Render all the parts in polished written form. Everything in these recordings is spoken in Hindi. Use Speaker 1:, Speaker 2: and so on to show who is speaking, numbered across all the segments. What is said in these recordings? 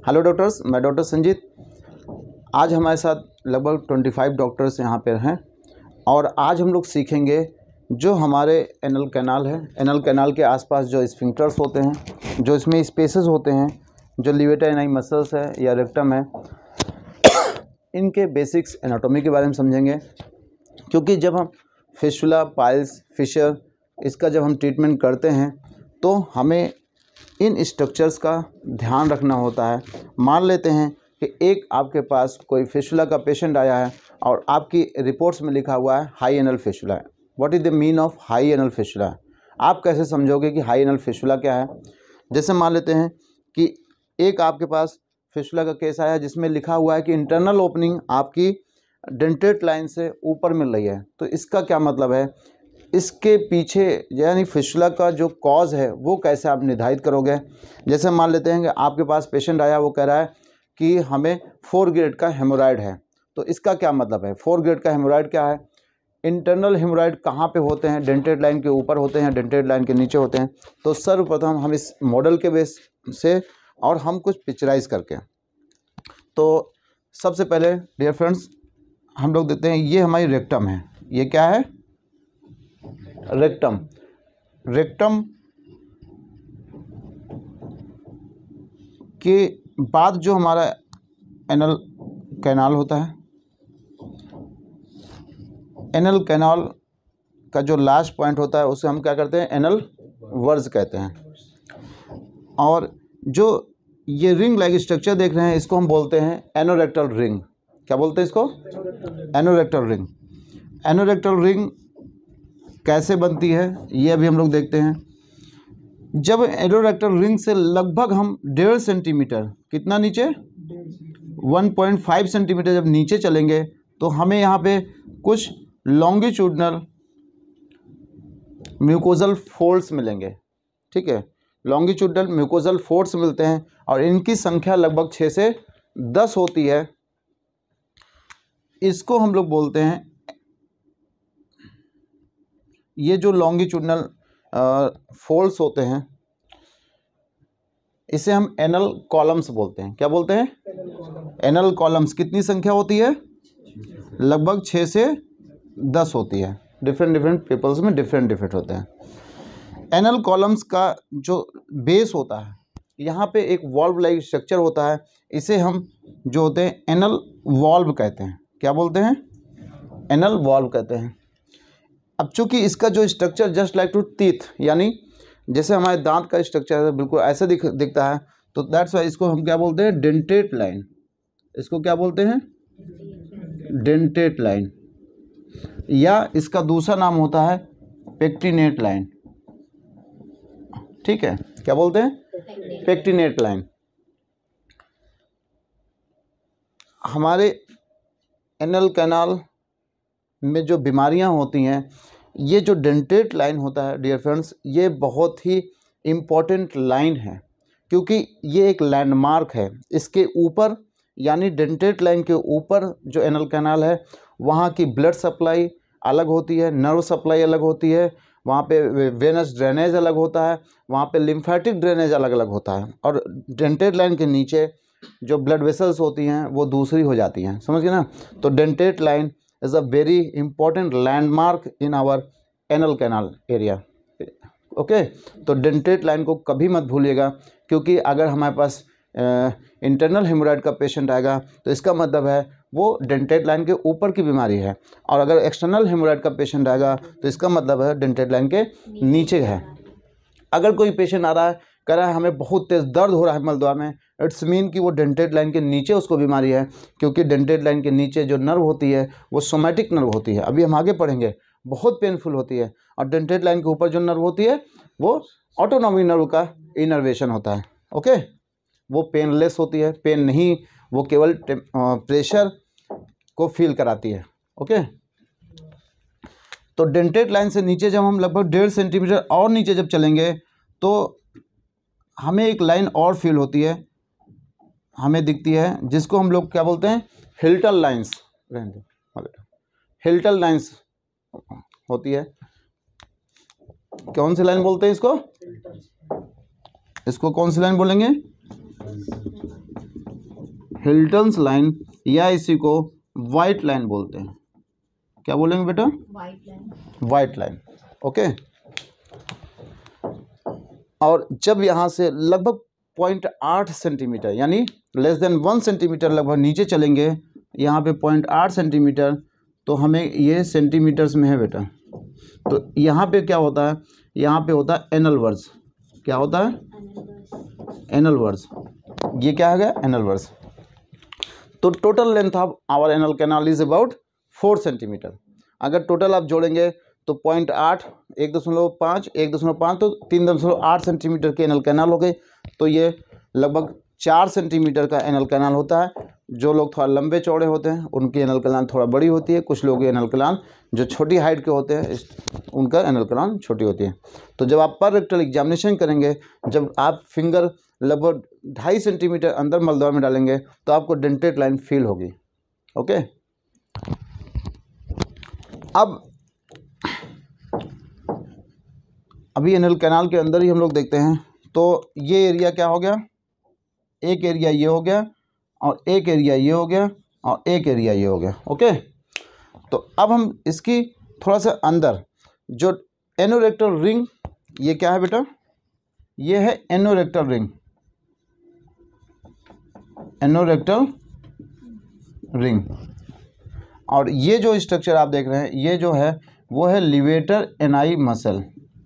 Speaker 1: हेलो डॉक्टर्स, मैं डॉक्टर संजीत। आज हमारे साथ लगभग 25 डॉक्टर्स यहाँ पर हैं और आज हम लोग सीखेंगे जो हमारे एनल कैनाल है, एनल कैनाल के आसपास जो स्फिंक्टर्स होते हैं, जो इसमें स्पेसेस होते हैं, जो लिवेटाइनाई मसल्स है या रेक्टम है, इनके बेसिक्स एनाटॉमी के बारे में समझेंगे। क्योंकि जब हम फिस्टुला, पाइल्स, फिशर इसका जब हम ट्रीटमेंट करते हैं तो हमें इन स्ट्रक्चर्स का ध्यान रखना होता है। मान लेते हैं कि एक आपके पास कोई फिस्टुला का पेशेंट आया है और आपकी रिपोर्ट्स में लिखा हुआ है high anal fistula. What is the mean of high anal fistula? आप कैसे समझोगे कि हाई एनल फिस्टुला क्या है? जैसे मान लेते हैं कि एक आपके पास फिस्टुला का केस आया जिसमें लिखा हुआ है कि इंटरनल ओपनिंग आपकी डेंटेट लाइन से ऊपर मिल रही है। तो इसका क्या मतलब है? इसके पीछे यानी फिस्टुला का जो कॉज है वो कैसे आप निर्धारित करोगे? जैसे मान लेते हैं कि आपके पास पेशेंट आया, वो कह रहा है कि हमें 4 ग्रेड का हेमोराइड है। तो इसका क्या मतलब है? 4 ग्रेड का हेमोराइड क्या है? इंटरनल हेमोराइड कहाँ पे होते हैं? डेंटेड लाइन के ऊपर होते हैं, डेंटेड लाइन के नीचे होते हैं। तो सर्वप्रथम हम इस मॉडल के बेस से और हम कुछ पिक्चराइज करके, तो सबसे पहले डियर फ्रेंड्स हम लोग देखते हैं, ये हमारी रेक्टम है। ये क्या है? रेक्टम। रेक्टम के बाद जो हमारा एनल कैनाल होता है, एनल कैनाल का जो लास्ट पॉइंट होता है उसे हम क्या करते हैं? एनल वर्ज कहते हैं। और जो ये रिंग लाइक स्ट्रक्चर देख रहे हैं इसको हम बोलते हैं एनोरेक्टल रिंग। क्या बोलते हैं इसको? Anorectal ring. एनोरेक्टल रिंग कैसे बनती है ये अभी हम लोग देखते हैं। जब एनोरेक्टल रिंग से लगभग हम 1.5 सेंटीमीटर, कितना नीचे? 1.5 सेंटीमीटर जब नीचे चलेंगे तो हमें यहाँ पे कुछ लॉन्गिट्यूडनल म्यूकोजल फोल्ड्स मिलेंगे। ठीक है, लॉन्गिट्यूडनल म्यूकोजल फोल्ड्स मिलते हैं और इनकी संख्या लगभग 6 से 10 होती है। इसको हम लोग बोलते हैं, ये जो लॉन्गिट्यूडनल फोल्ड्स होते हैं इसे हम एनल कॉलम्स बोलते हैं। क्या बोलते हैं? Anal columns. कितनी संख्या होती है? लगभग 6 से 10 होती है। डिफरेंट पीपल्स में डिफरेंट होते हैं। एनल कॉलम्स का जो बेस होता है, यहाँ पे एक वॉल्व लाइक स्ट्रक्चर होता है। इसे हम जो होते हैं एनल वॉल्व कहते हैं। क्या बोलते हैं? एनल वॉल्व कहते हैं। अब चूंकि इसका जो structure just like two teeth, यानी जैसे हमारे दांत का स्ट्रक्चर है बिल्कुल ऐसे दिखता है, तो दैट्स वाई इसको हम क्या बोलते हैं? Dentate line. इसको क्या बोलते हैं? डेंटेट लाइन, या इसका दूसरा नाम होता है पेक्टिनेट लाइन। ठीक है, क्या बोलते हैं? Pectinate line. हमारे एनल कैनाल में जो बीमारियां होती हैं, ये जो डेंटेट लाइन होता है डियर फ्रेंड्स, ये बहुत ही इम्पोर्टेंट लाइन है क्योंकि ये एक लैंडमार्क है। इसके ऊपर यानी डेंटेट लाइन के ऊपर जो एनल कैनाल है वहाँ की ब्लड सप्लाई अलग होती है, नर्व सप्लाई अलग होती है, वहाँ पे वेनस ड्रेनेज अलग होता है, वहाँ पे लिम्फेटिक ड्रेनेज अलग अलग होता है। और डेंटेट लाइन के नीचे जो ब्लड वेसल्स होती हैं वो दूसरी हो जाती हैं। समझ गए ना? तो dentate line is a very important landmark in our anal canal area. Okay, तो डेंटेट लाइन को कभी मत भूलिएगा, क्योंकि अगर हमारे पास इंटरनल हेमोराइड का पेशेंट आएगा तो इसका मतलब है वो डेंटेट लाइन के ऊपर की बीमारी है, और अगर एक्सटर्नल हेमोराइड का पेशेंट आएगा तो इसका मतलब है डेंटेट लाइन के नीचे है। अगर कोई पेशेंट आ रहा है, कह रहा है हमें बहुत तेज़ दर्द हो रहा है मलद्वार में, इट्स मीन कि वो डेंटेट लाइन के नीचे उसको बीमारी है, क्योंकि डेंटेट लाइन के नीचे जो नर्व होती है वो सोमैटिक नर्व होती है। अभी हम आगे पढ़ेंगे, बहुत पेनफुल होती है। और डेंटेट लाइन के ऊपर जो नर्व होती है वो ऑटोनॉमिक नर्व का इनर्वेशन होता है। ओके, वो पेनलेस होती है, पेन नहीं, वो केवल प्रेशर को फील कराती है। ओके, तो डेंटेट लाइन से नीचे जब हम लगभग 1.5 सेंटीमीटर और नीचे जब चलेंगे तो हमें एक लाइन और फील होती है, हमें दिखती है, जिसको हम लोग क्या बोलते हैं? हिल्टल लाइंस। हिल्टल लाइंस होती है। कौन सी लाइन बोलते हैं इसको? इसको कौन सी लाइन बोलेंगे? हिल्टन्स लाइन या इसी को वाइट लाइन बोलते हैं। क्या बोलेंगे बेटा?
Speaker 2: White line.
Speaker 1: White line, okay. और जब यहाँ से लगभग 0.8 सेंटीमीटर यानी लेस देन 1 सेंटीमीटर लगभग नीचे चलेंगे, यहाँ पे 0.8 सेंटीमीटर, तो हमें ये सेंटीमीटर्स में है बेटा। तो यहाँ पे क्या होता है? यहाँ पे होता है एनल वर्स। क्या होता है? Anal verge. ये क्या है गया? Anal verge. तो total length of our anal canal is about 4 centimeter. अगर टोटल आप जोड़ेंगे तो 0.8, 1.5, 1.5 तो 3.8 सेंटीमीटर के एनल कैनाल हो गए। तो ये लगभग 4 सेंटीमीटर का एनल कैनाल होता है। जो लोग थोड़ा लंबे चौड़े होते हैं उनकी एनल कैनाल थोड़ा बड़ी होती है, कुछ लोगों की एनल कैनाल जो छोटी हाइट के होते हैं उनका एनल कैनाल छोटी होती है। तो जब आप पर रेक्टल एग्जामिनेशन करेंगे, जब आप फिंगर लगभग 2.5 सेंटीमीटर अंदर मलद्वार में डालेंगे तो आपको डेंटेड लाइन फील होगी, ओके। अब अभी एनल कैनाल के अंदर ही हम लोग देखते हैं। तो ये एरिया क्या हो गया? एक एरिया ये हो गया और एक एरिया ये हो गया और एक एरिया ये हो गया, ओके। तो अब हम इसकी थोड़ा सा अंदर जो एनोरेक्टल रिंग, ये क्या है बेटा? ये है एनोरेक्टल रिंग। Anorectal ring. और ये जो स्ट्रक्चर आप देख रहे हैं ये जो है वो है लिवेटर एनाई मसल।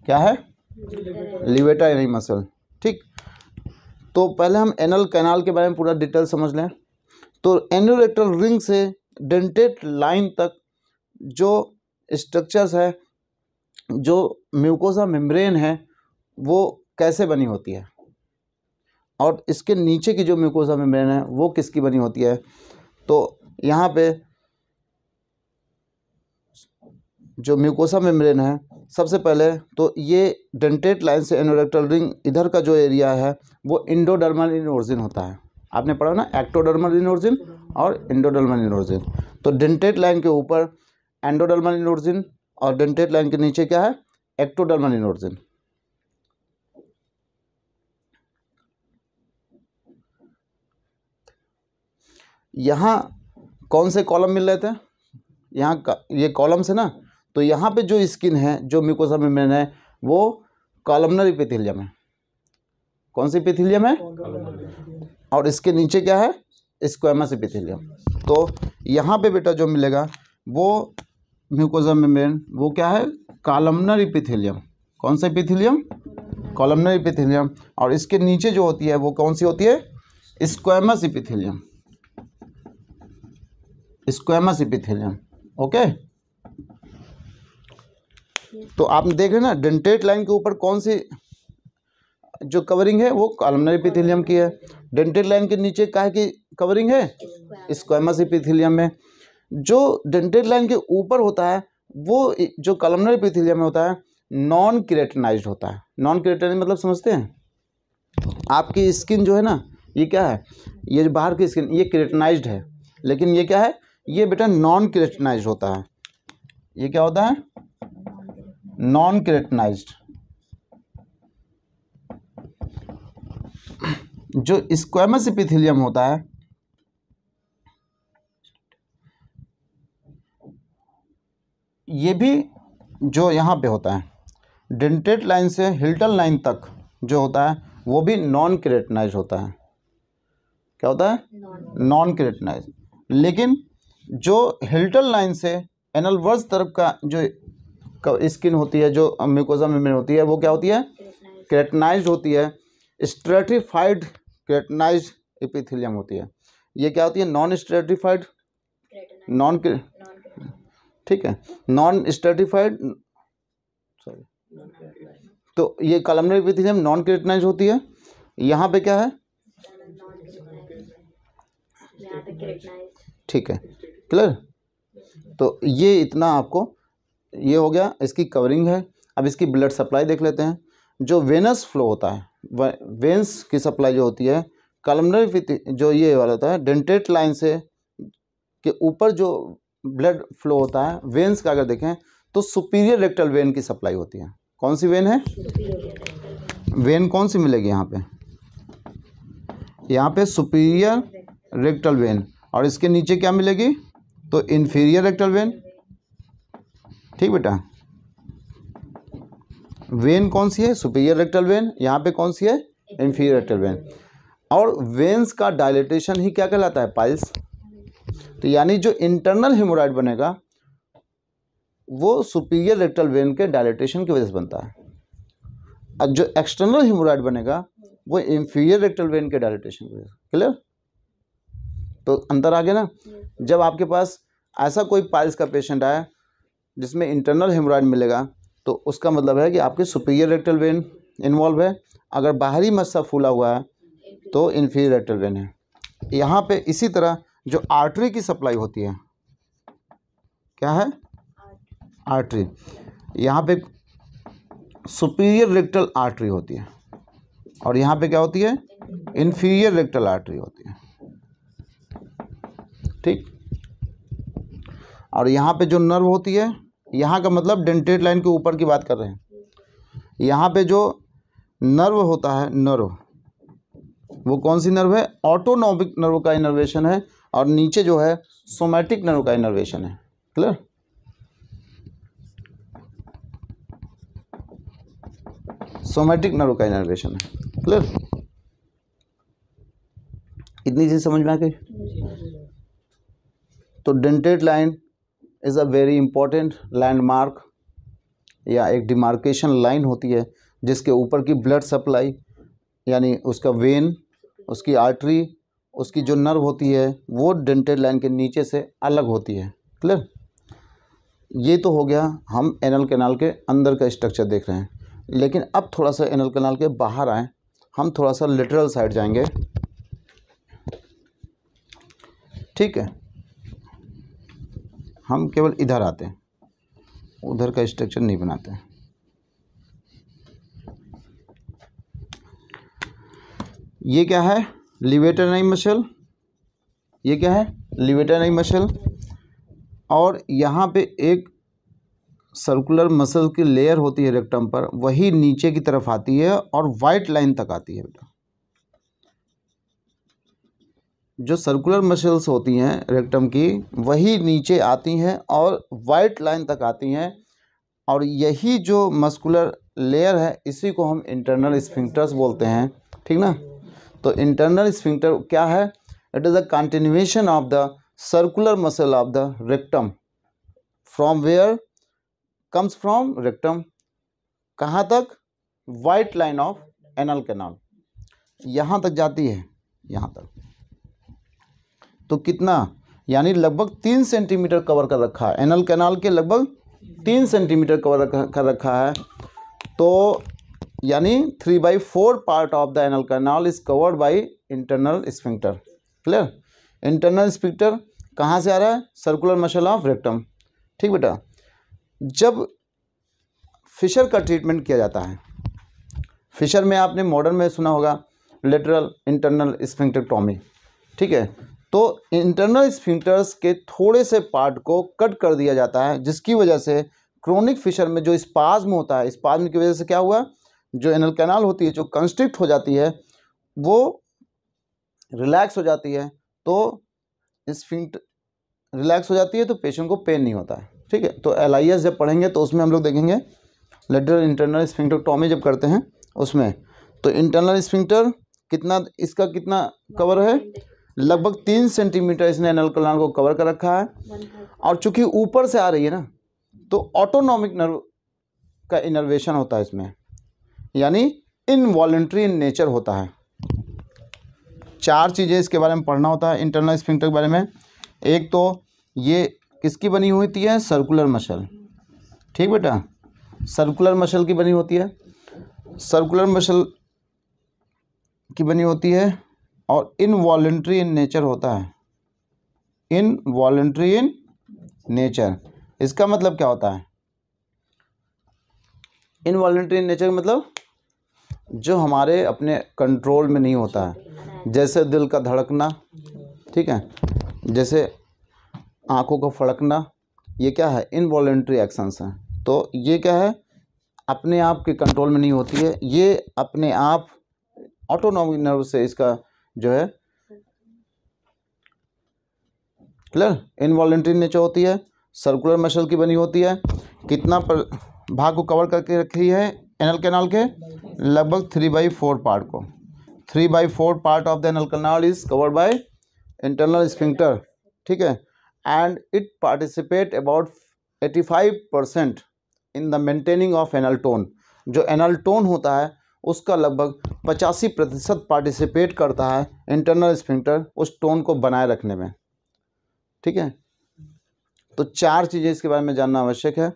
Speaker 1: क्या है? लिवेटर एनाई मसल, ठीक। तो पहले हम एनल कैनाल के बारे में पूरा डिटेल समझ लें। तो एनोरेक्टल रिंग से डेंटेड लाइन तक जो स्ट्रक्चर्स है, जो म्यूकोसा मेम्ब्रेन है, वो कैसे बनी होती है और इसके नीचे की जो म्यूकोसा मेम्ब्रेन है वो किसकी बनी होती है। तो यहाँ पे जो म्यूकोसा मेम्ब्रेन है, सबसे पहले तो ये डेंटेड लाइन से एनोरेक्टल रिंग इधर का जो एरिया है वो इंडोडर्मल इन ओरिजिन होता है। आपने पढ़ा ना, एक्टोडर्मल इन ओरिजिन और इंडोडर्मल इन ओरिजिन। तो डेंटेड लाइन के ऊपर एंडोडर्मल इन ओरिजिन और डेंटेड लाइन के नीचे क्या है? Ectodermal in origin. यहाँ कौन से कॉलम मिल रहे थे? यहाँ का ये कॉलम्स है ना। तो यहाँ पे जो स्किन है, जो म्यूकोसा मेम्ब्रेन है, वो कॉलमनर एपिथेलियम है। कौन सी एपिथेलियम है? और इसके नीचे क्या है? Squamous epithelium. तो यहाँ पे बेटा जो मिलेगा वो म्यूकोसा मेम्ब्रेन, वो क्या है? Columnar epithelium. कौन सा एपिथेलियम? Columnar epithelium. और इसके नीचे जो होती है वो कौन सी होती है? Squamous epithelium. Squamous epithelium, okay. तो आप देख रहे हैं ना, डेंटेड लाइन के ऊपर कौन सी जो कवरिंग है वो कॉलमनर एपिथेलियम की है। डेंटेड लाइन के नीचे काहे की कवरिंग है? स्क्वैमस एपिथेलियम में। जो डेंटेड लाइन के ऊपर होता है वो जो कॉलमनर एपिथेलियम में होता है नॉन केराटिनाइज्ड होता है। नॉन केराटिनाइज्ड मतलब समझते हैं? आपकी स्किन जो है ना, ये क्या है? ये जो बाहर की स्किन ये केराटिनाइज्ड है, लेकिन ये क्या है? ये बेटा नॉन केराटिनाइज्ड होता है। ये क्या होता है? Non keratinised. जो स्क्वैमस एपिथेलियम होता है ये भी जो यहाँ पे होता है डेंटेड लाइन से हिल्टन लाइन तक जो होता है वो भी नॉन केराटिनाइज्ड होता है। क्या होता है? Non keratinised. लेकिन जो हिल्टन लाइन से एनल वर्स तरफ का जो स्किन होती है, जो म्यूकोसा मेम्ब्रेन होती है, वो क्या होती है? केराटिनाइज्ड होती है। स्ट्रेटिफाइड केराटिनाइज्ड एपिथेलियम होती है। ये क्या होती है? नॉन स्ट्रेटिफाइड, नॉन, ठीक है, नॉन स्ट्रेटिफाइड, सॉरी। तो ये कॉलमनर एपिथेलियम नॉन केराटिनाइज्ड होती है। यहाँ पे क्या है? ठीक है, क्लियर। तो ये इतना आपको ये हो गया, इसकी कवरिंग है। अब इसकी ब्लड सप्लाई देख लेते हैं। जो वेनस फ्लो होता है, वेंस की सप्लाई जो होती है कॉलमनर जो ये वाला होता है डेंटेड लाइन से के ऊपर जो ब्लड फ्लो होता है वेंस का, अगर देखें तो सुपीरियर रेक्टल वेन की सप्लाई होती है। कौन सी वेन है? वेन कौन सी मिलेगी यहाँ पे? यहाँ पे सुपीरियर रेक्टल वेन, और इसके नीचे क्या मिलेगी, तो इन्फीरियर रेक्टल वेन। ठीक बेटा, वेन कौन सी है, सुपीरियर रेक्टल वेन, यहाँ पे कौन सी है, इन्फीरियर रेक्टल वेन। और वेन्स का डायलेटेशन ही क्या कहलाता है, पाइल्स। तो यानी जो इंटरनल हेमोराइड बनेगा वो सुपीरियर रेक्टल वेन के डायलेटेशन की वजह से बनता है, और जो एक्सटर्नल हेमोराइड बनेगा वो इंफीरियर रेक्टल वेन के डायलेटेशन की वजह से। क्लियर, तो अंतर आ गया ना। जब आपके पास ऐसा कोई पाइल्स का पेशेंट आया जिसमें इंटरनल हेमोराइड मिलेगा तो उसका मतलब है कि आपके सुपीरियर रेक्टल वेन इन्वॉल्व है, अगर बाहरी मस्सा फूला हुआ है तो इन्फीरियर रेक्टल वेन है। यहाँ पे इसी तरह जो आर्टरी की सप्लाई होती है, क्या है, आर्टरी, यहाँ पे सुपीरियर रेक्टल आर्टरी होती है, और यहाँ पे क्या होती है, इन्फीरियर रेक्टल आर्टरी होती है। ठीक, और यहाँ पे जो नर्व होती है, यहाँ का मतलब डेंटेट लाइन के ऊपर की बात कर रहे हैं, यहाँ पे जो नर्व होता है, नर्व वो कौन सी नर्व है, ऑटोनॉमिक नर्व का इनर्वेशन है, और नीचे जो है सोमैटिक नर्व का इनर्वेशन है। क्लियर, सोमैटिक नर्व का इनर्वेशन है। क्लियर, इतनी चीज समझ में आ गई। तो dentate line is a very important landmark, या एक डिमार्केशन लाइन होती है जिसके ऊपर की ब्लड सप्लाई, यानी उसका वेन, उसकी आर्टरी, उसकी जो नर्व होती है वो डेंटेट लाइन के नीचे से अलग होती है। क्लियर, ये तो हो गया, हम एनल कैनाल के अंदर का स्ट्रक्चर देख रहे हैं। लेकिन अब थोड़ा सा एनल कैनाल के बाहर आए, हम थोड़ा सा लेटरल साइड जाएंगे। ठीक है, हम केवल इधर आते हैं, उधर का स्ट्रक्चर नहीं बनाते हैं। ये क्या है, लिवेटर नाई मसल, ये क्या है, लिवेटर नाई मसल, और यहाँ पे एक सर्कुलर मसल की लेयर होती है रेक्टम पर, वही नीचे की तरफ आती है और वाइट लाइन तक आती है बेटा। जो सर्कुलर मसल्स होती हैं रेक्टम की वही नीचे आती हैं और वाइट लाइन तक आती हैं, और यही जो मस्कुलर लेयर है इसी को हम इंटरनल स्फिंक्टर्स बोलते हैं। ठीक ना, तो इंटरनल स्फिंक्टर क्या है, it is a continuation of the circular muscle of the rectum, from where comes from rectum, कहाँ तक, white line of anal canal, यहाँ तक जाती है, यहाँ तक। तो कितना, यानी लगभग 3 सेंटीमीटर कवर कर रखा है, एनल कैनाल के लगभग 3 सेंटीमीटर कवर कर रखा है। तो यानी 3/4 part of the anal canal is covered by internal sphincter. Clear, internal sphincter कहाँ से आ रहा है, सर्कुलर मसल ऑफ रेक्टम। ठीक बेटा, जब फिशर का ट्रीटमेंट किया जाता है, फिशर में आपने मॉडर्न में सुना होगा लेटरल इंटरनल स्फिंक्टेक्टोमी। ठीक है, तो इंटरनल स्फिंक्टर्स के थोड़े से पार्ट को कट कर दिया जाता है, जिसकी वजह से क्रोनिक फिशर में जो स्पाज्म होता है, स्पाज्म की वजह से क्या हुआ, जो एनल कैनाल होती है जो कंस्ट्रिक्ट हो जाती है वो रिलैक्स हो जाती है, तो स्फिंक्टर रिलैक्स हो जाती है तो पेशेंट को पेन नहीं होता है। ठीक है, तो LIS जब पढ़ेंगे तो उसमें हम लोग देखेंगे लेटरल इंटरनल स्फिंक्टेक्टोमी जब करते हैं उसमें, तो इंटरनल स्फिंक्टर कितना, इसका कितना कवर है, लगभग 3 सेंटीमीटर इसने एनल कैनाल को कवर कर रखा है। और चूंकि ऊपर से आ रही है ना, तो ऑटोनॉमिक नर्व का इनर्वेशन होता है इसमें, यानी इनवॉलंटरी इन नेचर होता है। 4 चीज़ें इसके बारे में पढ़ना होता है इंटरनल स्फिंक्टर के बारे में। एक तो ये किसकी बनी हुई होती है, सर्कुलर मसल। ठीक बेटा, सर्कुलर मसल की बनी होती है, सर्कुलर मसल की बनी होती है, और इनवॉलंटरी इन नेचर होता है, इनवॉलंटरी इन नेचर। इसका मतलब क्या होता है, इनवॉलंटरी इन नेचर मतलब जो हमारे अपने कंट्रोल में नहीं होता है, जैसे दिल का धड़कना, ठीक है, जैसे आंखों का फड़कना, ये क्या है, इनवॉलंटरी एक्शंस हैं। तो ये क्या है, अपने आप के कंट्रोल में नहीं होती है, ये अपने आप ऑटोनॉमिक नर्व से इसका जो है क्लियर। इनवॉलेंट्री नेचर होती है, सर्कुलर मसल की बनी होती है, कितना भाग को कवर करके रखी है एनल कैनाल के, लगभग 3/4 पार्ट को। 3/4 part of the anal canal is covered by internal sphincter, ठीक है। And it participate about 85% in the maintaining of anal tone. जो एनल टोन होता है उसका लगभग 85% पार्टिसिपेट करता है इंटरनल स्फिंक्टर उस टोन को बनाए रखने में, ठीक है। तो 4 चीज़ें इसके बारे में जानना आवश्यक है।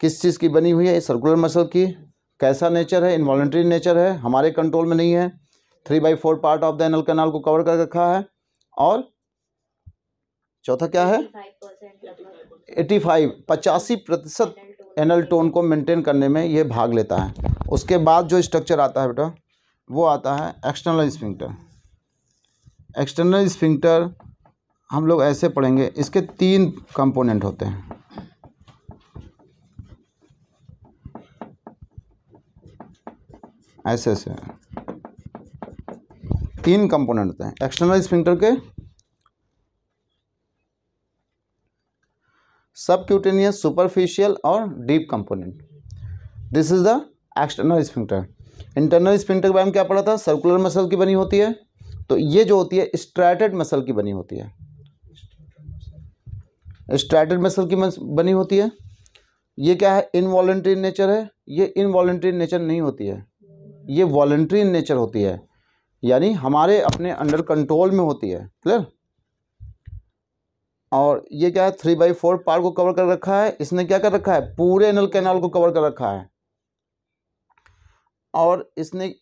Speaker 1: किस चीज़ की बनी हुई है, सर्कुलर मसल की, कैसा नेचर है, इनवॉलंटरी नेचर है, हमारे कंट्रोल में नहीं है, 3/4 part of the anal canal को कवर कर रखा है, और चौथा क्या है, 85% एनल टोन को मेंटेन करने में ये भाग लेता है। उसके बाद जो स्ट्रक्चर आता है बेटा वो आता है एक्सटर्नल स्फिंक्टर। एक्सटर्नल स्फिंक्टर हम लोग ऐसे पढ़ेंगे, इसके 3 कंपोनेंट होते हैं। ऐसे 3 कंपोनेंट होते हैं एक्सटर्नल स्फिंक्टर के। सबक्यूटेनियस, सुपरफिशियल और deep component. This is the external sphincter. Internal sphincter के बारे में क्या पढ़ा था, सर्कुलर मसल की बनी होती है। तो ये जो होती है स्ट्रैटेड मसल की बनी होती है, स्ट्रैटेड मसल की बनी होती है। ये क्या है, इनवॉलंटरी नेचर है। ये इनवॉलंटरी नेचर नहीं होती है, ये वॉलंटरी नेचर होती है, यानी हमारे अपने अंडर कंट्रोल में होती है, क्लियर। और ये क्या है, 3/4 पार्ट को कवर कर रखा है। इसने क्या कर रखा है, पूरे एनल कैनाल को कवर कर रखा है। और इसने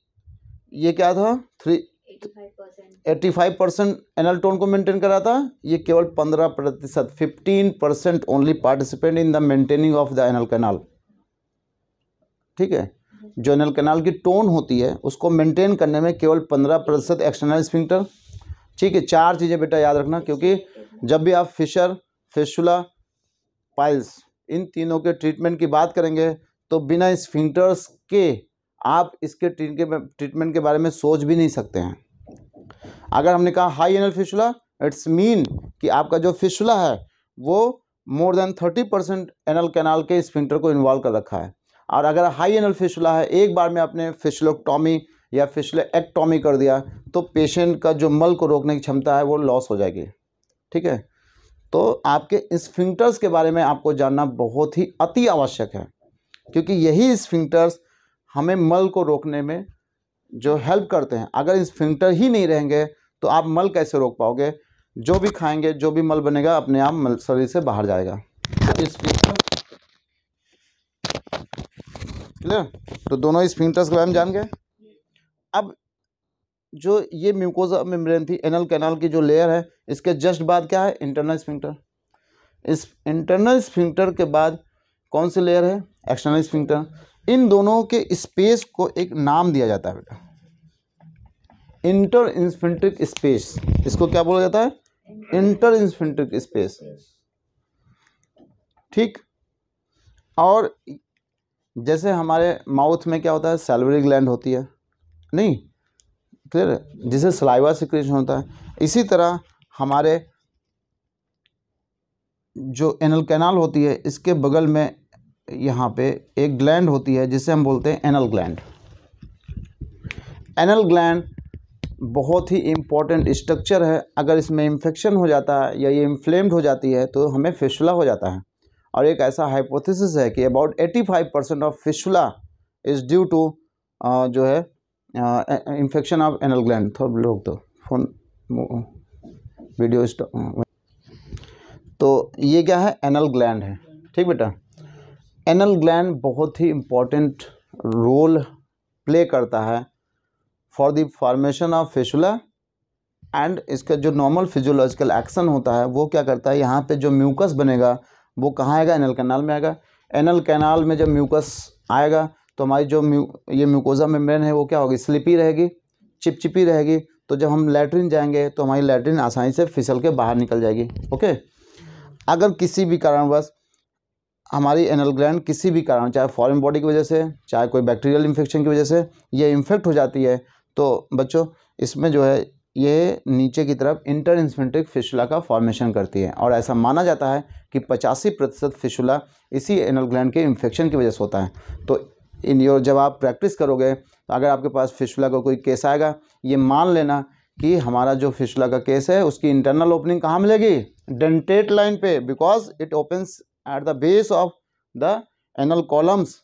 Speaker 1: ये क्या था, 85% एनल टोन को मेंटेन करा था। ये केवल 15%, 15% only participant in the maintaining of the anal canal, ठीक है। जो एनल कैनाल की टोन होती है उसको मेंटेन करने में केवल 15% एक्सटर्नल स्फिंक्टर, ठीक है। 4 चीज़ें बेटा याद रखना, क्योंकि जब भी आप फिशर, फिस्टुला, पाइल्स, इन तीनों के ट्रीटमेंट की बात करेंगे तो बिना स्फिंक्टर्स के आप इसके ट्रीटमेंट के बारे में सोच भी नहीं सकते हैं। अगर हमने कहा high anal fistula, it's mean कि आपका जो फिस्टुला है वो मोर देन 30% एनल कैनाल के स्फिंक्टर को इन्वॉल्व कर रखा है। और अगर हाई एनल फिस्टुला है, एक बार में आपने फिस्टुलेक्टॉमी या फिस्टुलेक्टॉमी कर दिया तो पेशेंट का जो मल को रोकने की क्षमता है वो लॉस हो जाएगी, ठीक है। तो आपके स्फिंक्टर्स के बारे में आपको जानना बहुत ही अति आवश्यक है, क्योंकि यही स्फिंक्टर्स हमें मल को रोकने में जो हेल्प करते हैं। अगर स्फिंक्टर ही नहीं रहेंगे तो आप मल कैसे रोक पाओगे। जो भी खाएंगे, जो भी मल बनेगा अपने आप मल शरीर से बाहर जाएगा। क्लियर। तो दोनों स्फिंक्टर्स के बारे में जान गए। अब जो ये म्यूकोजा मेम्ब्रेन थी एनल कैनाल की जो लेयर है, इसके जस्ट बाद क्या है, इंटरनल स्फिंक्टर। इस इंटरनल स्फिंक्टर के बाद कौन सी लेयर है, एक्सटर्नल स्फिंक्टर। इन दोनों के स्पेस को एक नाम दिया जाता है बेटा, इंटर इन्फिंट्रिक स्पेस। इसको क्या बोला जाता है, इंटर इन्फिंट्रिक स्पेस, ठीक। और जैसे हमारे माउथ में क्या होता है, सैलिवरी ग्लैंड होती है, नहीं, क्लियर है, जिसे सलाइवा सिक्रेशन होता है। इसी तरह हमारे जो एनल कैनाल होती है इसके बगल में यहाँ पे एक ग्लैंड होती है जिसे हम बोलते हैं एनल ग्लैंड। एनल ग्लैंड बहुत ही इम्पोर्टेंट स्ट्रक्चर है। अगर इसमें इन्फेक्शन हो जाता है या ये इन्फ्लेम्ड हो जाती है तो हमें फिस्टुला हो जाता है। और एक ऐसा हाइपोथेसिस है कि about 85% of fistula is due to जो है इन्फेक्शन ऑफ एनल ग्लैंड। थोड़ा लोग तो फोन वीडियो स्टॉप। तो ये क्या है, एनल ग्लैंड है, ठीक बेटा। एनल ग्लैंड बहुत ही इम्पोर्टेंट रोल प्ले करता है for the formation of fistula. And इसका जो नॉर्मल फिजियोलॉजिकल एक्शन होता है वो क्या करता है, यहाँ पे जो म्यूकस बनेगा वो कहाँ आएगा, एनल कैनाल में आएगा। एनल कैनाल में जब म्यूकस आएगा तो हमारी जो ये म्यूकोजा मेम्ब्रेन है वो क्या होगी, स्लिपी रहेगी, चिपचिपी रहेगी। तो जब हम लैट्रिन जाएंगे तो हमारी लैट्रिन आसानी से फिसल के बाहर निकल जाएगी, ओके। अगर किसी भी कारणवश हमारी एनल ग्लैंड किसी भी कारण, चाहे फॉरेन बॉडी की वजह से, चाहे कोई बैक्टीरियल इन्फेक्शन की वजह से ये इन्फेक्ट हो जाती है, तो बच्चों इसमें जो है ये नीचे की तरफ इंटरइन्फेंट्रिक फिशुला का फॉर्मेशन करती है, और ऐसा माना जाता है कि 85% फिशुला इसी एनल ग्लैंड के इन्फेक्शन की वजह से होता है। तो जब आप प्रैक्टिस करोगे तो अगर आपके पास फिशुला का कोई केस आएगा, ये मान लेना कि हमारा जो फिशुला का केस है उसकी इंटरनल ओपनिंग कहाँ मिलेगी, डेंटेट लाइन पे, because it opens at the base of the anal columns.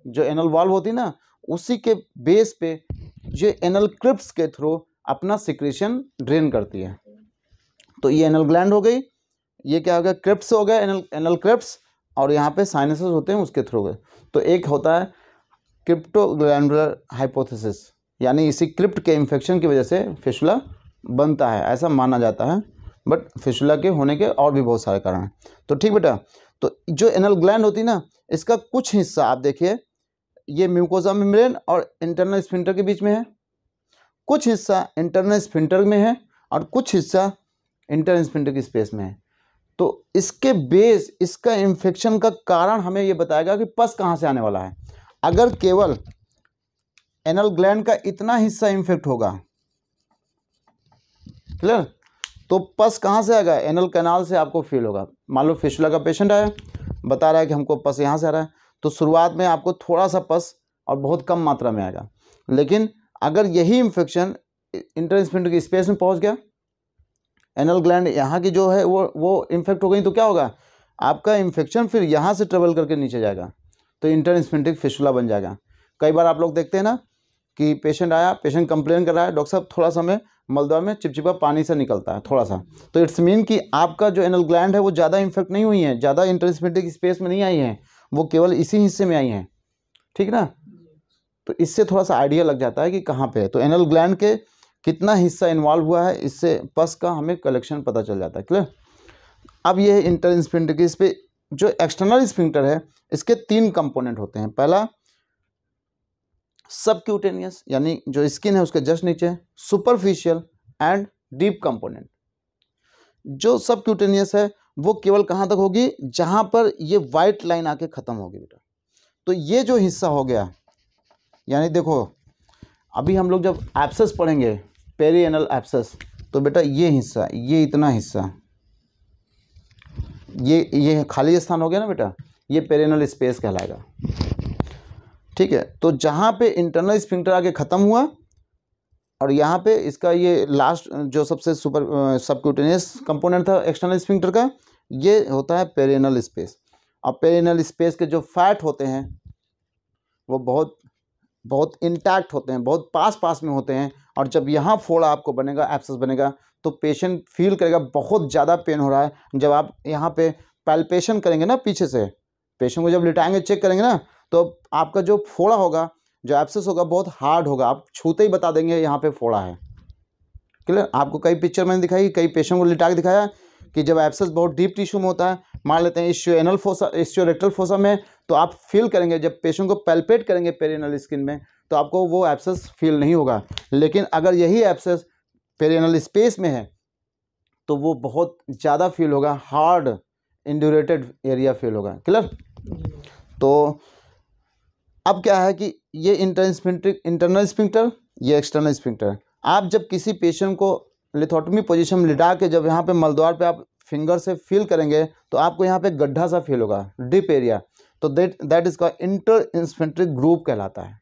Speaker 1: जो एनल वॉल्व होती है ना, उसी के बेस पे जो एनल क्रिप्स के थ्रू अपना सिक्रेशन ड्रेन करती है। तो ये एनल ग्लैंड हो गई, ये क्या हो गया, क्रिप्स हो गया, एनल क्रिप्स, और यहाँ पे साइनसेस होते हैं उसके थ्रू गए। तो एक होता है क्रिप्टोग्लैंडुलर हाइपोथेसिस, यानी इसी क्रिप्ट के इन्फेक्शन की वजह से फिशुला बनता है, ऐसा माना जाता है। बट फिशुला के होने के और भी बहुत सारे कारण हैं। तो ठीक बेटा, तो जो एनल ग्लैंड होती है ना, इसका कुछ हिस्सा आप देखिए, ये म्यूकोजा मेम्ब्रेन और इंटरनल स्फिंक्टर के बीच में है, कुछ हिस्सा इंटरनल स्फिंक्टर में है, और कुछ हिस्सा इंटर स्फिंक्टर की स्पेस में है। तो इसके बेस, इसका इन्फेक्शन का कारण हमें ये बताएगा कि पस कहाँ से आने वाला है। अगर केवल एनल ग्लैंड का इतना हिस्सा इन्फेक्ट होगा, क्लियर, तो पस कहाँ से आएगा, एनल कैनाल से आपको फील होगा। मान लो फिशुला का पेशेंट आया, बता रहा है कि हमको पस यहाँ से आ रहा है, तो शुरुआत में आपको थोड़ा सा पस और बहुत कम मात्रा में आएगा। लेकिन अगर यही इन्फेक्शन इंटरस्फिंक्टर की स्पेस में पहुँच गया, एनल ग्लैंड यहाँ की जो है वो इन्फेक्ट हो गई, तो क्या होगा, आपका इन्फेक्शन फिर यहाँ से ट्रेवल करके नीचे जाएगा, तो इंटरस्फिंक्टिक फिशुला बन जाएगा। कई बार आप लोग देखते हैं ना कि पेशेंट आया, पेशेंट कंप्लेन कर रहा है, डॉक्टर साहब थोड़ा सा में मलद्वार में चिपचिपा पानी से निकलता है थोड़ा सा, तो इट्स मीन कि आपका जो एनल ग्लैंड है वो ज़्यादा इन्फेक्ट नहीं हुई है, ज़्यादा इंटरस्फिंक्टिक स्पेस में नहीं आई है, वो केवल इसी हिस्से में आई हैं, ठीक ना। तो इससे थोड़ा सा आइडिया लग जाता है कि कहाँ पे है। तो एनल ग्लैंड के कितना हिस्सा इन्वॉल्व हुआ है, इससे पस का हमें कलेक्शन पता चल जाता है, क्लियर। अब ये इंटर स्फिंक्टर की, इस पे जो एक्सटर्नल स्फिंक्टर है, इसके 3 कंपोनेंट होते हैं। पहला सबक्यूटेनियस, यानी जो स्किन है उसके जस्ट नीचे, सुपरफिशियल एंड डीप कंपोनेंट। जो सबक्यूटेनियस है वो केवल कहाँ तक होगी, जहाँ पर ये वाइट लाइन आके ख़त्म होगी बेटा। तो ये जो हिस्सा हो गया, यानी देखो अभी हम लोग जब एब्सेस पढ़ेंगे, पेरिएनल एब्सेस, तो बेटा ये हिस्सा, ये इतना हिस्सा, ये खाली स्थान हो गया ना बेटा, ये पेरिएनल स्पेस कहलाएगा, ठीक है। तो जहाँ पे इंटरनल स्फिंक्टर आके ख़त्म हुआ, और यहाँ पे इसका ये लास्ट जो सबसे सबक्यूटेनियस कंपोनेंट था एक्सटर्नल स्फिंक्टर का, ये होता है पेरिएनल स्पेस। अब पेरिएनल स्पेस के जो फैट होते हैं वो बहुत बहुत इंटैक्ट होते हैं, बहुत पास में होते हैं, और जब यहाँ फोड़ा आपको बनेगा, एब्सेस बनेगा, तो पेशेंट फील करेगा बहुत ज़्यादा पेन हो रहा है। जब आप यहाँ पे पैल्पेशन करेंगे ना, पीछे से पेशेंट को जब लिटाएंगे, चेक करेंगे ना, तो आपका जो फोड़ा होगा, जो एब्सेस होगा, बहुत हार्ड होगा, आप छूते ही बता देंगे यहाँ पे फोड़ा है, क्लियर। आपको कई पिक्चर मैंने दिखाई, कई पेशेंट को लिटा के दिखाया कि जब एब्सेस बहुत डीप टिश्यू में होता है, मान लेते हैं इश्योएनल फोसा, इश्योरेक्टल फोसा में, तो आप फील करेंगे, जब पेशेंट को पैल्पेट करेंगे पेरिएनल स्किन में, तो आपको वो एब्सेस फील नहीं होगा। लेकिन अगर यही एब्सेस पेरिएनल स्पेस में है तो वो बहुत ज़्यादा फील होगा, हार्ड इंड्यूरेटेड एरिया फील होगा, क्लियर। तो अब क्या है कि ये इंटरनल स्फिंक्टर, ये एक्सटर्नल स्फिंक्टर। आप जब किसी पेशेंट को लिथोटमी पोजीशन में लिटा के जब यहाँ पे मलद्वार पे आप फिंगर से फील करेंगे, तो आपको यहाँ पे गड्ढा सा फील होगा, डीप एरिया, तो दैट इज का इंटर स्फिंक्ट्रिक ग्रूव कहलाता है,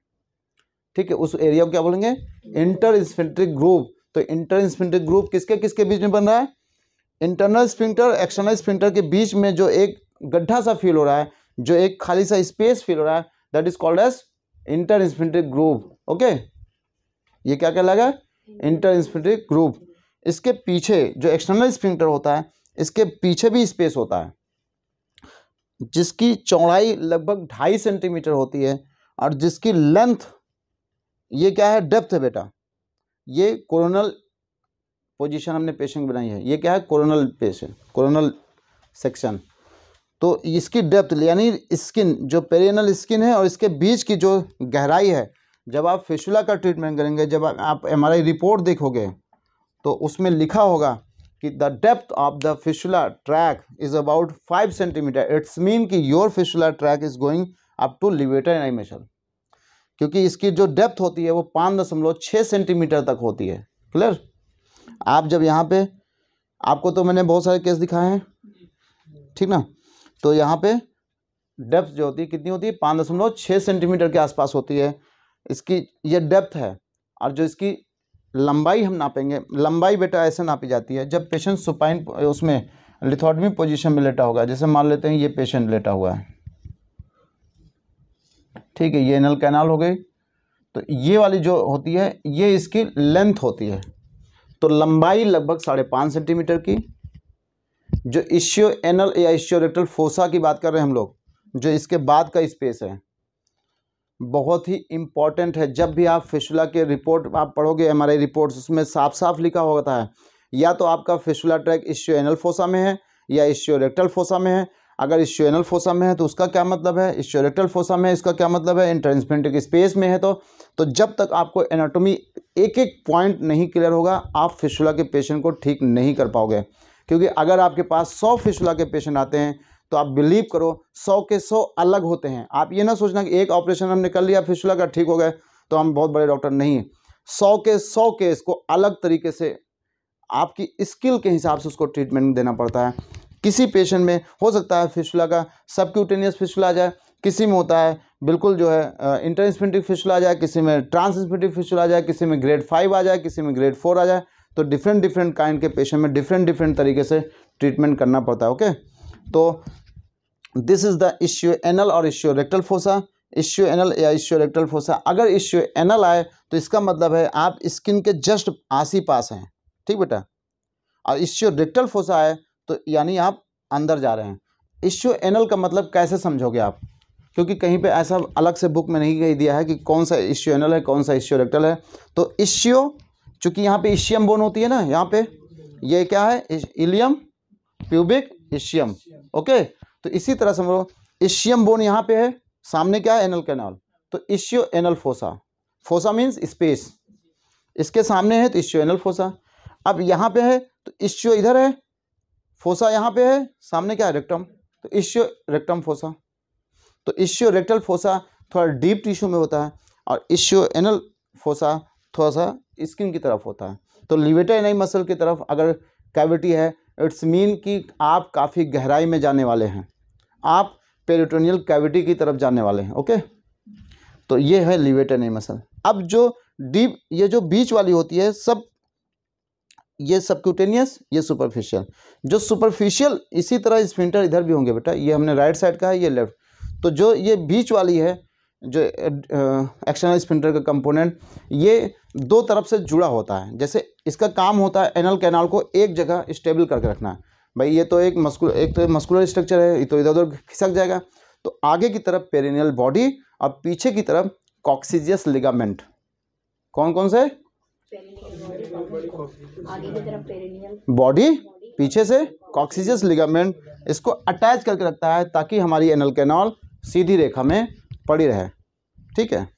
Speaker 1: ठीक है। उस एरिया को क्या बोलेंगे, इंटर स्फिंक्ट्रिक ग्रूव। तो इंटर स्फिंक्ट्रिक ग्रूव किसके किसके बीच में बन रहा है, इंटरनल स्फिंक्टर एक्सटर्नल स्फिंक्टर के बीच में जो एक गड्ढा सा फील हो रहा है, जो एक खाली सा स्पेस फील हो रहा है, that is called as intersphincteric groove, okay. ये क्या कहलाएगा, इंटर स्फिंक्ट्रिक ग्रूव। इसके पीछे जो एक्सटर्नल स्फिंक्टर होता है, इसके पीछे भी स्पेस होता है, जिसकी चौड़ाई लगभग 2.5 सेंटीमीटर होती है, और जिसकी लेंथ, ये क्या है, डेप्थ है बेटा। ये कोरोनल पोजीशन हमने पेशेंट बनाई है, ये क्या है, कोरोनल पेशेंट, कोरोनल सेक्शन। तो इसकी डेप्थ, यानी स्किन, जो पेरिएनल स्किन है और इसके बीच की जो गहराई है, जब आप फिशुला का ट्रीटमेंट करेंगे, जब आप एमआरआई रिपोर्ट देखोगे, तो उसमें लिखा होगा कि the depth of the fistula track is about 5 centimeter. It's mean कि your fistula track is going up to levator and I muscle, क्योंकि इसकी जो डेप्थ होती है वो 5.6 सेंटीमीटर तक होती है, क्लियर। आप जब यहाँ पे, आपको तो मैंने बहुत सारे केस दिखाए हैं, ठीक ना। तो यहाँ पे डेप्थ जो होती है कितनी होती है, 5.6 सेंटीमीटर के आसपास होती है इसकी, ये डेप्थ है। और जो इसकी लंबाई हम नापेंगे, लंबाई बेटा ऐसे नापी जाती है जब पेशेंट सुपाइन उसमें लिथोटमी पोजीशन में लेटा होगा। जैसे मान लेते हैं ये पेशेंट लेटा हुआ है, ठीक है, ये एनल कैनाल हो गई। तो ये वाली जो होती है ये इसकी लेंथ होती है, तो लंबाई लगभग 5.5 सेंटीमीटर की। जो इश्यो एनल या इश्योरेक्टल फोसा की बात कर रहे हैं हम लोग, जो इसके बाद का स्पेस है, बहुत ही इम्पॉर्टेंट है। जब भी आप फिस्टुला के रिपोर्ट आप पढ़ोगे, एमआरआई रिपोर्ट्स, उसमें साफ साफ लिखा होता है या तो आपका फिस्टुला ट्रैक इश्यो एनल फोसा में है या इश्योरेक्टल फोसा में है। अगर इश्यो एनल फोसा में है तो उसका क्या मतलब है, इश्योरेक्टल फोसा में है इसका क्या मतलब है, इंटरस्फिंक्टर स्पेस में है। तो जब तक आपको एनाटॉमी एक एक पॉइंट नहीं क्लियर होगा, आप फिस्टुला के पेशेंट को ठीक नहीं कर पाओगे। क्योंकि अगर आपके पास 100 फिस्टुला के पेशेंट आते हैं तो आप बिलीव करो 100 के 100 अलग होते हैं। आप ये ना सोचना कि एक ऑपरेशन हमने कर लिया फिस्टुला का, ठीक हो गए तो हम बहुत बड़े डॉक्टर, नहीं। 100 के 100 केस को अलग तरीके से आपकी स्किल के हिसाब से उसको ट्रीटमेंट देना पड़ता है। किसी पेशेंट में हो सकता है फिस्टुला का सबक्यूटेनियस फिस्टुला आ जाए, किसी में होता है बिल्कुल जो है इंटरस्फिंक्टिक फिस्टुला आ जाए, किसी में ट्रांसस्फिंक्टिक फिस्टुला आ जाए, किसी में ग्रेड 5 आ जाए, किसी में ग्रेड 4 आ जाए। तो डिफरेंट काइंड के पेशेंट में डिफरेंट तरीके से ट्रीटमेंट करना पड़ता है। ओके, तो this is the ischioanal और ischiorectal fossa. Ischioanal या इश्यू रेक्टल फोसा, अगर इश्यू एनल आए तो इसका मतलब है आप स्किन के जस्ट आस ही पास हैं, ठीक बेटा। और इश्यू रेक्टल फोसा आए तो यानी आप अंदर जा रहे हैं। इश्यू एनल का मतलब कैसे समझोगे आप, क्योंकि कहीं पे ऐसा अलग से बुक में नहीं कही दिया है कि कौन सा इश्यू एनल है कौन सा इश्यू रेक्टल है। तो इश्यू, चूँकि यहाँ पे इशियम बोन होती है ना, यहाँ पे ये क्या है, इलियम प्यूबिक इशियम। ओके, तो इसी तरह समझो इशियम बोन यहाँ पे है, सामने क्या है, एनल कैनाल। तो issue anal fossa, fossa means space, इसके सामने है तो इश्यू एनल फोसा। अब यहाँ पे है तो इश्यू इधर है, फोसा यहाँ पे है, सामने क्या है, रेक्टम, तो इश्यू रेक्टम फोसा। तो इश्यू रेक्टल फोसा थोड़ा डीप टिश्यू में होता है और इश्यू एनल फोसा थोड़ा सा स्किन की तरफ होता है। तो लिवेटर एनाई मसल की तरफ अगर कैविटी है, इट्स मीन कि आप काफ़ी गहराई में जाने वाले हैं, आप पेरिटोनियल कैविटी की तरफ जाने वाले हैं। ओके, तो ये है लिवेटर एनाई मसल। अब जो डीप, ये जो बीच वाली होती है सब, ये सबक्यूटेनियस, ये सुपरफिशियल। जो सुपरफिशियल, इसी तरह स्फिंक्टर इधर भी होंगे बेटा, ये हमने राइट साइड का है, ये लेफ्ट। तो जो ये बीच वाली है, जो एक्सटर्नल स्फिंक्टर का कंपोनेंट, ये दो तरफ से जुड़ा होता है। जैसे इसका काम होता है एनल कैनाल को एक जगह स्टेबल करके रखना है। भाई ये तो एक मस्कुलर स्ट्रक्चर है, ये तो इधर उधर खिसक जाएगा। तो आगे की तरफ पेरिनियल बॉडी और पीछे की तरफ कॉक्सिजियस लिगामेंट। कौन कौन से, आगे की तरफ पेरिनियल बॉडी, पीछे से कॉक्सिजियस लिगामेंट, इसको अटैच करके रखता है ताकि हमारी एनल कैनाल सीधी रेखा में पड़ी रहे। ठीक है,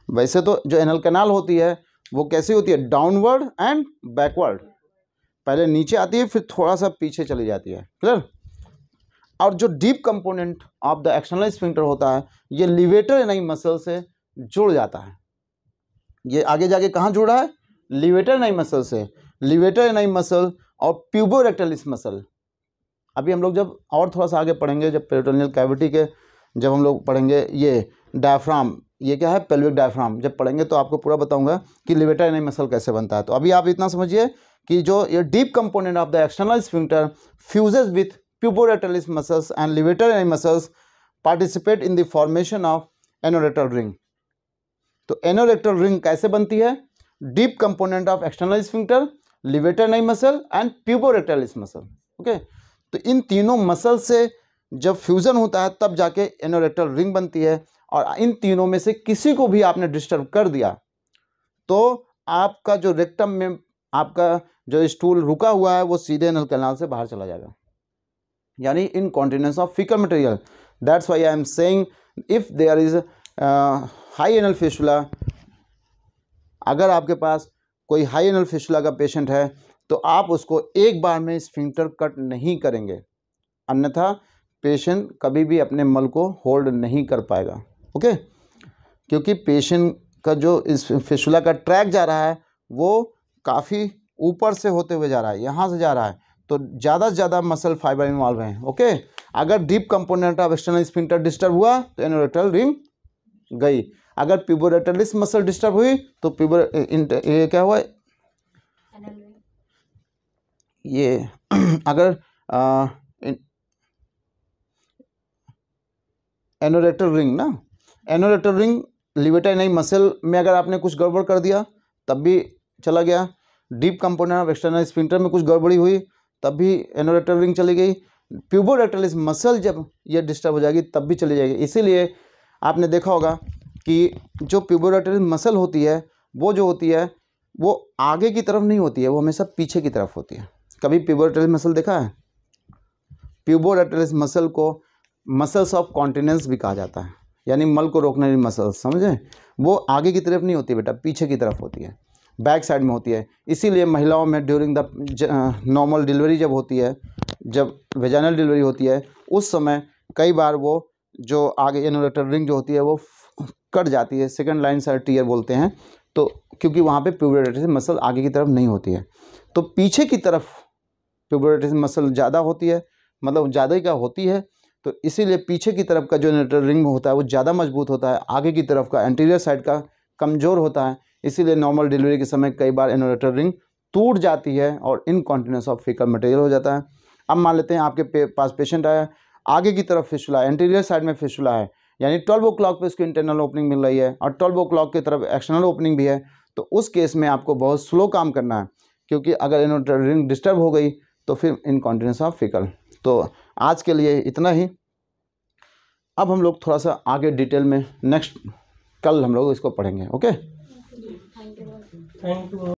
Speaker 1: वैसे तो जो एनल कैनाल होती है वो कैसी होती है, डाउनवर्ड एंड बैकवर्ड, पहले नीचे आती है फिर थोड़ा सा पीछे चली जाती है, क्लियर। और जो deep component of the external sphincter होता है, ये लिवेटर एनाई मसल से जुड़ जाता है। ये आगे जाके कहाँ जुड़ रहा है, लिवेटर एनाई मसल से। लिवेटर एनाई मसल और प्यूबोरेक्टलिस मसल, अभी हम लोग जब और थोड़ा सा आगे पढ़ेंगे, जब पेरिटोनियल कैविटी के जब हम लोग पढ़ेंगे, ये डायफ्राम, ये क्या है, पेल्विक डायफ्राम, जब पढ़ेंगे तो आपको पूरा बताऊंगा कि लिवेटर एनाई मसल कैसे बनता है। तो अभी आप इतना समझिए कि जो ये deep component of the external sphincter fuses with puborectalis muscles and levator ani muscles participate in the formation of anorectal ring. तो एनोरेक्टल रिंग कैसे बनती है, deep component of external sphincter, levator ani muscle and puborectalis muscle. Okay, तो इन तीनों मसल से जब फ्यूजन होता है तब जाके एनोरेक्टल रिंग बनती है। और इन तीनों में से किसी को भी आपने डिस्टर्ब कर दिया तो आपका जो रेक्टम में आपका जो स्टूल रुका हुआ है वो सीधे एनल कैनाल से बाहर चला जाएगा, यानी incontinence of faecal material. That's why I am saying if there is high anal fistula, अगर आपके पास कोई हाई एनल फिस्टुला का पेशेंट है तो आप उसको एक बार में स्फिंक्टर कट नहीं करेंगे, अन्यथा पेशेंट कभी भी अपने मल को होल्ड नहीं कर पाएगा। ओके, क्योंकि पेशेंट का जो इस फिस्टुला का ट्रैक जा रहा है वो काफ़ी ऊपर से होते हुए जा रहा है, यहाँ से जा रहा है, तो ज़्यादा से ज़्यादा मसल फाइबर इन्वॉल्व हैं। ओके, अगर deep component of external sphincter disturb हुआ तो एनोरेक्टल रिंग गई। अगर प्यूबोरेटरलिस मसल डिस्टर्ब हुई तो ये क्या हुआ, ये अगर एनोरेक्टल रिंग ना, एनोरेक्टल रिंग लिवेटाइनाई मसल में अगर आपने कुछ गड़बड़ कर दिया तब भी चला गया। Deep component of external sphincter में कुछ गड़बड़ी हुई तब भी एनोरेक्टल रिंग चली गई। प्यूबोरेटरलिस मसल जब ये डिस्टर्ब हो जाएगी तब भी चली जाएगी। इसीलिए आपने देखा होगा कि जो प्यूबोरेटरलिस मसल होती है वो जो होती है वो आगे की तरफ नहीं होती है, वो हमेशा पीछे की तरफ होती है। कभी प्यूबोरेटरलिस मसल देखा है? प्यूबोरेटरलिस मसल को मसल्स ऑफ कॉन्टिनेंस भी कहा जाता है, यानी मल को रोकने वाली मसल, समझे? वो आगे की तरफ नहीं होती बेटा, पीछे की तरफ होती है, बैक साइड में होती है। इसीलिए महिलाओं में ड्यूरिंग द नॉर्मल डिलीवरी जब होती है, जब वेजाइनल डिलीवरी होती है, उस समय कई बार वो जो आगे एनोरेक्टल रिंग जो होती है वो कट जाती है, सेकंड लाइन साइड टीयर बोलते हैं, तो क्योंकि वहाँ पे प्यूबोरेटरलिस मसल आगे की तरफ नहीं होती है। तो पीछे की तरफ प्यूबोरेटरलिस मसल ज़्यादा होती है, मतलब ज़्यादा ही क्या होती है, तो इसीलिए पीछे की तरफ का जो एनोरेक्टल रिंग होता है वो ज़्यादा मजबूत होता है, आगे की तरफ का एंटीरियर साइड का कमज़ोर होता है। इसीलिए नॉर्मल डिलीवरी के समय कई बार एनोरेक्टल रिंग टूट जाती है और इनकॉन्टिनेंस ऑफ फीकल मटेरियल हो जाता है। अब मान लेते हैं आपके पास पेशेंट आया, आगे की तरफ फिस्टुला है, एंटीरियर साइड में फिस्टुला है, यानी 12 o'clock पे उसको इंटरनल ओपनिंग मिल रही है और 12 o'clock की तरफ एक्सटर्नल ओपनिंग भी है, तो उस केस में आपको बहुत स्लो काम करना है, क्योंकि अगर एनोरेक्टल रिंग डिस्टर्ब हो गई तो फिर इनकॉन्टिनेंस ऑफ फीकल। तो आज के लिए इतना ही। अब हम लोग थोड़ा सा आगे डिटेल में नेक्स्ट कल हम लोग इसको पढ़ेंगे। Okay,
Speaker 2: thank you.